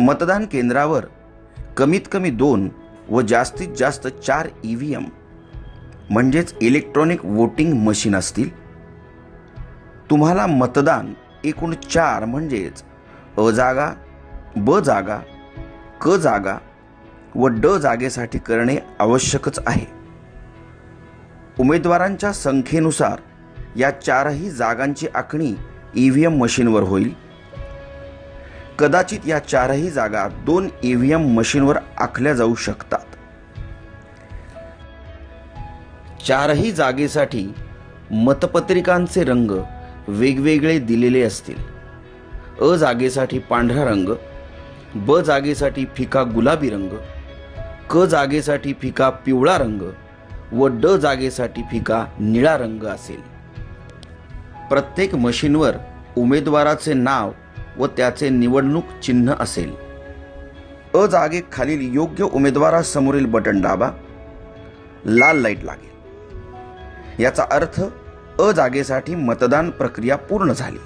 मतदान केंद्रावर कमीत कमी 2 व जास्तीत जास्त 4 EVM म्हणजेच इलेक्ट्रॉनिक वोटिंग मशीन असतील. तुम्हाला मतदान एकूण 4 म्हणजेच अ जागा, ब जागा, क जागा व ड जागेसाठी करणे आवश्यकच आहे. उमेदवारांच्या संख्येनुसार या 4ही जागांची आखणी EVM मशीनवर होईल. कदाचित या 4ही जागा 2 EVM मशीनवर आखल्या जाऊ शकतात. 4ही जागेसाठी मतपत्रिकांचे रंग वेगवेगळे दिलेले असतील. अ जागेसाठी पांढरा रंग, ब जागेसाठी फिका गुलाबी रंग, क जागेसाठी फिका पिवळा रंग व ड जागेसाठी फिका निळा रंग असेल. प्रत्येक मशीनवर उमेदवाराचे नाव व त्याचे निवडणूक चिन्ह असेल. अ जागेखालील योग्य उमेदवारासमोरील बटन दाबा, लाल लाईट लागेल. याचा अर्थ अ जागेसाठी मतदान प्रक्रिया पूर्ण झाली.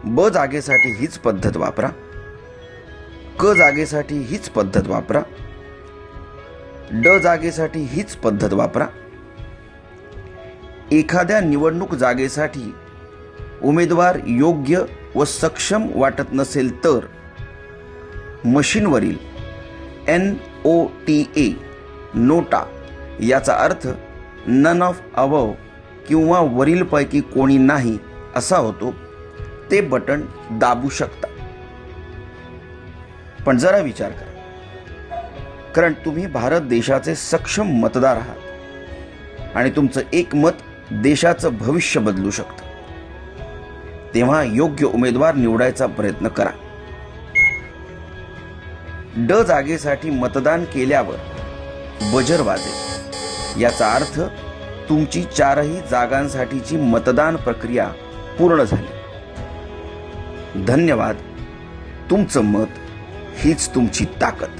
ब जागेसाठी हीच पद्धत वापरा. क जागेसाठी हीच पद्धत वापरा. ड जागेसाठी हीच पद्धत वापरा. एखाद्या निवडणूक जागेसाठी उमेदवार योग्य व सक्षम वाटत नसेल तर मशीनवरील NOTA नोटा याचा अर्थ नन ऑफ अबव किंवा वरीलपैकी कोणी नाही असा होतो, ते बटन दाबू शकता. पण जरा विचार करा, कारण तुम्ही भारत देशाचे सक्षम मतदार आहात आणि तुमचं एक मत देशाचं भविष्य बदलू शकतं. तेव्हा योग्य उमेदवार निवडायचा प्रयत्न करा. ड जागेसाठी मतदान केल्यावर बजर वाजेल. याचा अर्थ तुमची 4ही जागांसाठीची मतदान प्रक्रिया पूर्ण झाली. धन्यवाद. तुमचं मत हीच तुमची ताकद.